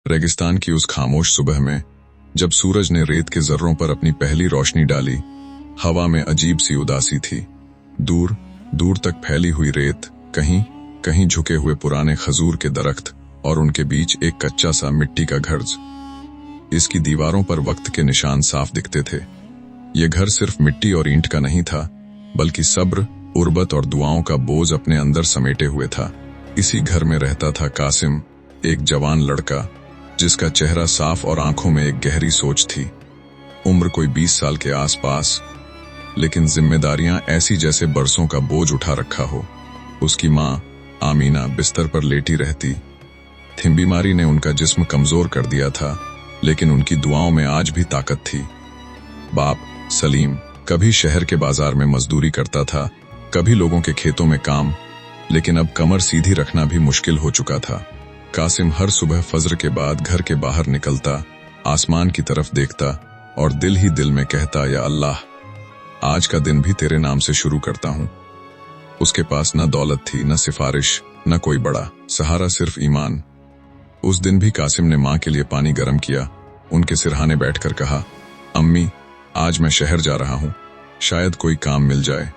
रेगिस्तान की उस खामोश सुबह में जब सूरज ने रेत के जर्रों पर अपनी पहली रोशनी डाली, हवा में अजीब सी उदासी थी। दूर दूर तक फैली हुई रेत, कहीं कहीं झुके हुए पुराने खजूर के दरख्त और उनके बीच एक कच्चा सा मिट्टी का घर। इसकी दीवारों पर वक्त के निशान साफ दिखते थे। ये घर सिर्फ मिट्टी और ईंट का नहीं था, बल्कि सब्र, उर्बत और दुआओं का बोझ अपने अंदर समेटे हुए था। इसी घर में रहता था कासिम, एक जवान लड़का जिसका चेहरा साफ और आंखों में एक गहरी सोच थी। उम्र कोई 20 साल के आसपास, लेकिन जिम्मेदारियां ऐसी जैसे बरसों का बोझ उठा रखा हो। उसकी माँ आमीना बिस्तर पर लेटी रहती थी। बीमारी ने उनका जिस्म कमजोर कर दिया था, लेकिन उनकी दुआओं में आज भी ताकत थी। बाप सलीम कभी शहर के बाजार में मजदूरी करता था, कभी लोगों के खेतों में काम, लेकिन अब कमर सीधी रखना भी मुश्किल हो चुका था। कासिम हर सुबह फज्र के बाद घर के बाहर निकलता, आसमान की तरफ देखता और दिल ही दिल में कहता, या अल्लाह, आज का दिन भी तेरे नाम से शुरू करता हूं। उसके पास न दौलत थी, न सिफारिश, न कोई बड़ा सहारा, सिर्फ ईमान। उस दिन भी कासिम ने मां के लिए पानी गर्म किया, उनके सिरहाने बैठकर कहा, अम्मी, आज मैं शहर जा रहा हूं, शायद कोई काम मिल जाए।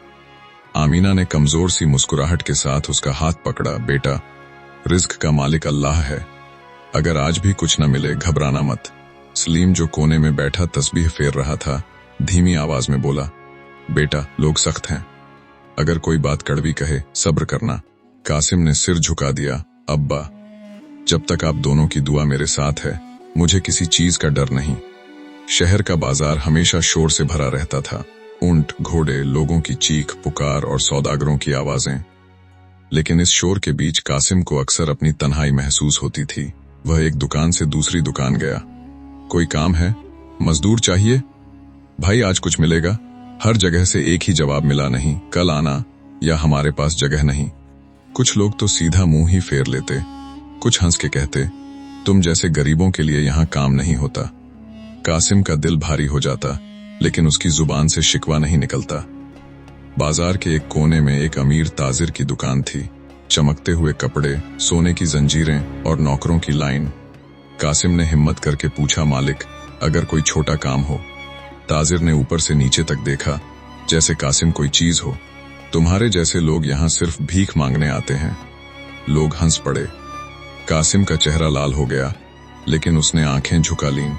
आमीना ने कमजोर सी मुस्कुराहट के साथ उसका हाथ पकड़ा, बेटा, रिस्क का मालिक अल्लाह है, अगर आज भी कुछ न मिले घबराना मत। सलीम जो कोने में बैठा तस्बीह फेर रहा था, धीमी आवाज में बोला, बेटा, लोग सख्त हैं, अगर कोई बात कड़वी कहे सब्र करना। कासिम ने सिर झुका दिया, अब्बा, जब तक आप दोनों की दुआ मेरे साथ है, मुझे किसी चीज का डर नहीं। शहर का बाजार हमेशा शोर से भरा रहता था, ऊंट, घोड़े, लोगों की चीख पुकार और सौदागरों की आवाजें। लेकिन इस शोर के बीच कासिम को अक्सर अपनी तन्हाई महसूस होती थी। वह एक दुकान से दूसरी दुकान गया, कोई काम है, मजदूर चाहिए, भाई आज कुछ मिलेगा। हर जगह से एक ही जवाब मिला, नहीं, कल आना, या हमारे पास जगह नहीं। कुछ लोग तो सीधा मुंह ही फेर लेते, कुछ हंस के कहते, तुम जैसे गरीबों के लिए यहां काम नहीं होता। कासिम का दिल भारी हो जाता, लेकिन उसकी जुबान से शिकवा नहीं निकलता। बाजार के एक कोने में एक अमीर ताजिर की दुकान थी, चमकते हुए कपड़े, सोने की जंजीरें और नौकरों की लाइन। कासिम ने हिम्मत करके पूछा, मालिक, अगर कोई छोटा काम हो। ताजिर ने ऊपर से नीचे तक देखा, जैसे कासिम कोई चीज हो। तुम्हारे जैसे लोग यहाँ सिर्फ भीख मांगने आते हैं। लोग हंस पड़े। कासिम का चेहरा लाल हो गया, लेकिन उसने आंखें झुका लीं।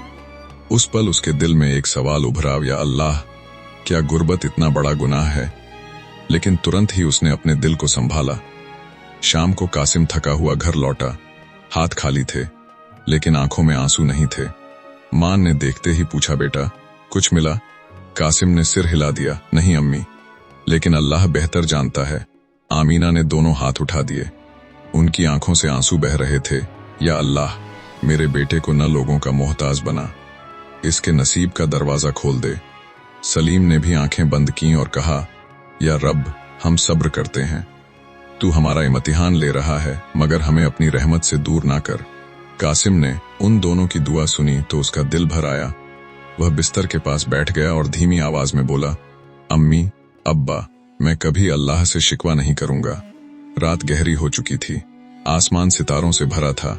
उस पल उसके दिल में एक सवाल उभरा, या अल्लाह, क्या गुर्बत इतना बड़ा गुनाह है? लेकिन तुरंत ही उसने अपने दिल को संभाला। शाम को कासिम थका हुआ घर लौटा, हाथ खाली थे, लेकिन आंखों में आंसू नहीं थे। मां ने देखते ही पूछा, बेटा, कुछ मिला? कासिम ने सिर हिला दिया, नहीं अम्मी, लेकिन अल्लाह बेहतर जानता है। आमीना ने दोनों हाथ उठा दिए, उनकी आंखों से आंसू बह रहे थे। या अल्लाह, मेरे बेटे को न लोगों का मोहताज बना, इसके नसीब का दरवाजा खोल दे। सलीम ने भी आंखें बंद की और कहा, या रब, हम सब्र करते हैं, तू हमारा इम्तिहान ले रहा है, मगर हमें अपनी रहमत से दूर ना कर। कासिम ने उन दोनों की दुआ सुनी तो उसका दिल भर आया। वह बिस्तर के पास बैठ गया और धीमी आवाज में बोला, अम्मी, अब्बा, मैं कभी अल्लाह से शिकवा नहीं करूंगा। रात गहरी हो चुकी थी, आसमान सितारों से भरा था।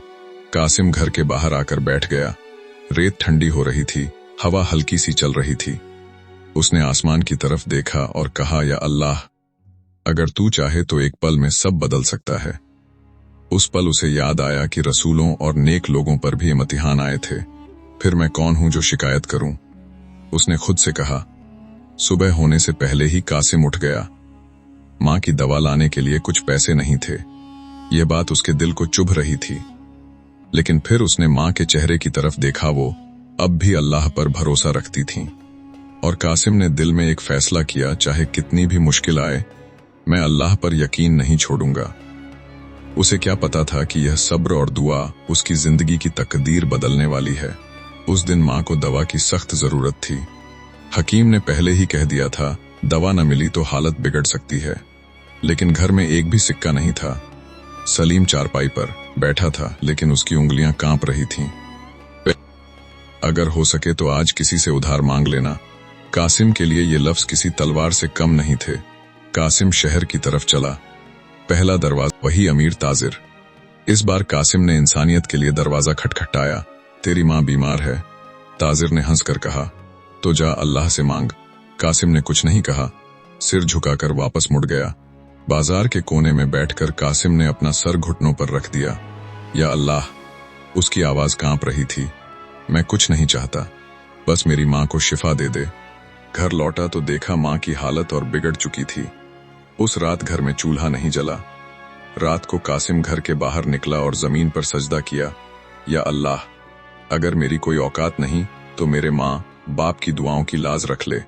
कासिम घर के बाहर आकर बैठ गया। रेत ठंडी हो रही थी, हवा हल्की सी चल रही थी। उसने आसमान की तरफ देखा और कहा, या अल्लाह, अगर तू चाहे तो एक पल में सब बदल सकता है। उस पल उसे याद आया कि रसूलों और नेक लोगों पर भी इम्तिहान आए थे। फिर मैं कौन हूं जो शिकायत करूं? उसने खुद से कहा। सुबह होने से पहले ही कासिम उठ गया। मां की दवा लाने के लिए कुछ पैसे नहीं थे। यह बात उसके दिल को चुभ रही थी, लेकिन फिर उसने मां के चेहरे की तरफ देखा, वो अब भी अल्लाह पर भरोसा रखती थीं। और कासिम ने दिल में एक फैसला किया, चाहे कितनी भी मुश्किल आए, मैं अल्लाह पर यकीन नहीं छोड़ूंगा। उसे क्या पता था कि यह सब्र और दुआ उसकी जिंदगी की तकदीर बदलने वाली है। उस दिन मां को दवा की सख्त जरूरत थी। हकीम ने पहले ही कह दिया था, दवा न मिली तो हालत बिगड़ सकती है, लेकिन घर में एक भी सिक्का नहीं था। सलीम चारपाई पर बैठा था, लेकिन उसकी उंगलियां कांप रही थीं। अगर हो सके तो आज किसी से उधार मांग लेना। कासिम के लिए ये लफ्ज किसी तलवार से कम नहीं थे। कासिम शहर की तरफ चला। पहला दरवाजा, वही अमीर ताजिर। इस बार कासिम ने इंसानियत के लिए दरवाजा खटखटाया। तेरी माँ बीमार है, ताजिर ने हंसकर कहा। तो जा अल्लाह से मांग। कासिम ने कुछ नहीं कहा, सिर झुकाकर वापस मुड़ गया। बाजार के कोने में बैठकर कासिम ने अपना सर घुटनों पर रख दिया। या अल्लाह, उसकी आवाज कांप रही थी। मैं कुछ नहीं चाहता, बस मेरी माँ को शिफा दे दे। घर लौटा तो देखा माँ की हालत और बिगड़ चुकी थी। उस रात घर में चूल्हा नहीं जला। रात को कासिम घर के बाहर निकला और जमीन पर सजदा किया। या अल्लाह, अगर मेरी कोई औकात नहीं तो मेरे माँ बाप की दुआओं की लाज रख ले।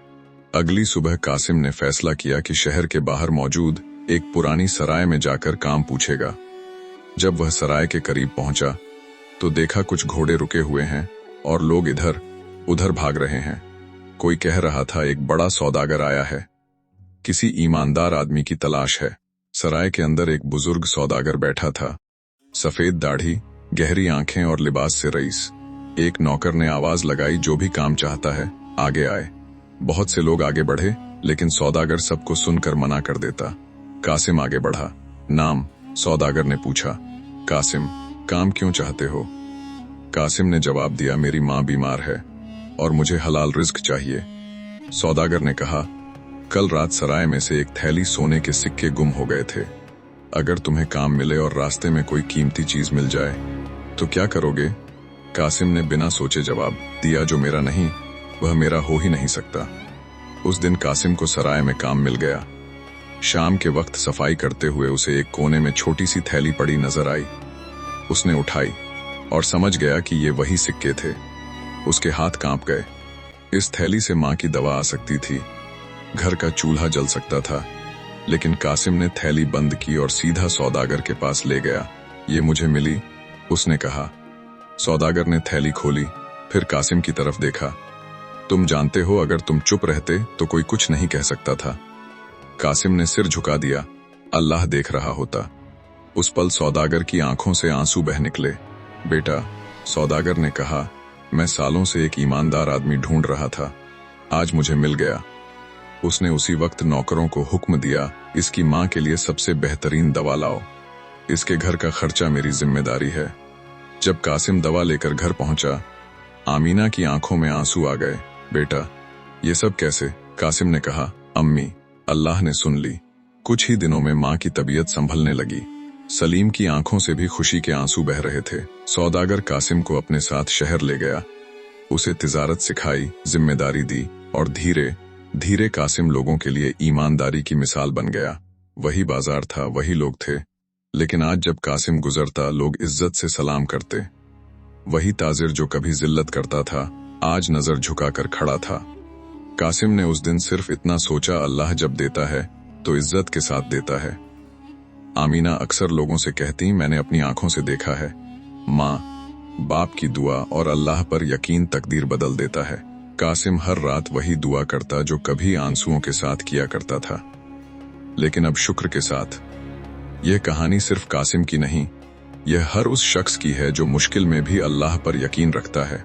अगली सुबह कासिम ने फैसला किया कि शहर के बाहर मौजूद एक पुरानी सराय में जाकर काम पूछेगा। जब वह सराय के करीब पहुंचा तो देखा कुछ घोड़े रुके हुए हैं और लोग इधर उधर भाग रहे हैं। कोई कह रहा था एक बड़ा सौदागर आया है, किसी ईमानदार आदमी की तलाश है। सराय के अंदर एक बुजुर्ग सौदागर बैठा था, सफेद दाढ़ी, गहरी आंखें और लिबास से रईस। एक नौकर ने आवाज लगाई, जो भी काम चाहता है आगे आए। बहुत से लोग आगे बढ़े, लेकिन सौदागर सबको सुनकर मना कर देता। कासिम आगे बढ़ा। नाम? सौदागर ने पूछा। कासिम। काम क्यों चाहते हो? कासिम ने जवाब दिया, मेरी माँ बीमार है और मुझे हलाल रिज्क चाहिए। सौदागर ने कहा, कल रात सराय में से एक थैली सोने के सिक्के गुम हो गए थे। अगर तुम्हें काम मिले और रास्ते में कोई कीमती चीज मिल जाए तो क्या करोगे? कासिम ने बिना सोचे जवाब दिया, जो मेरा नहीं वह मेरा हो ही नहीं सकता। उस दिन कासिम को सराय में काम मिल गया। शाम के वक्त सफाई करते हुए उसे एक कोने में छोटी सी थैली पड़ी नजर आई। उसने उठाई और समझ गया कि ये वही सिक्के थे। उसके हाथ कांप गए। इस थैली से माँ की दवा आ सकती थी, घर का चूल्हा जल सकता था। लेकिन कासिम ने थैली बंद की और सीधा सौदागर के पास ले गया। ये मुझे मिली, उसने कहा। सौदागर ने थैली खोली, फिर कासिम की तरफ देखा। तुम जानते हो, अगर तुम चुप रहते तो कोई कुछ नहीं कह सकता था। कासिम ने सिर झुका दिया। अल्लाह देख रहा होता। उस पल सौदागर की आंखों से आंसू बह निकले। बेटा, सौदागर ने कहा, मैं सालों से एक ईमानदार आदमी ढूंढ रहा था, आज मुझे मिल गया। उसने उसी वक्त नौकरों को हुक्म दिया, इसकी माँ के लिए सबसे बेहतरीन दवा लाओ। इसके घर का खर्चा मेरी जिम्मेदारी है। जब कासिम दवा लेकर घर पहुंचा, आमीना की आंखों में आंसू आ गए। बेटा, ये सब कैसे? कासिम ने कहा, अम्मी, अल्लाह ने सुन ली। कुछ ही दिनों में माँ की तबीयत संभलने लगी। सलीम की आंखों से भी खुशी के आंसू बह रहे थे। सौदागर कासिम को अपने साथ शहर ले गया। उसे तिजारत सिखाई, जिम्मेदारी दी और धीरे धीरे कासिम लोगों के लिए ईमानदारी की मिसाल बन गया। वही बाजार था, वही लोग थे, लेकिन आज जब कासिम गुजरता लोग इज्जत से सलाम करते। वही ताजिर जो कभी जिल्लत करता था, आज नजर झुकाकर खड़ा था। कासिम ने उस दिन सिर्फ इतना सोचा, अल्लाह जब देता है तो इज्जत के साथ देता है। आमीना अक्सर लोगों से कहती, मैंने अपनी आंखों से देखा है, माँ बाप की दुआ और अल्लाह पर यकीन तकदीर बदल देता है। कासिम हर रात वही दुआ करता जो कभी आंसुओं के साथ किया करता था, लेकिन अब शुक्र के साथ। यह कहानी सिर्फ कासिम की नहीं, यह हर उस शख्स की है जो मुश्किल में भी अल्लाह पर यकीन रखता है।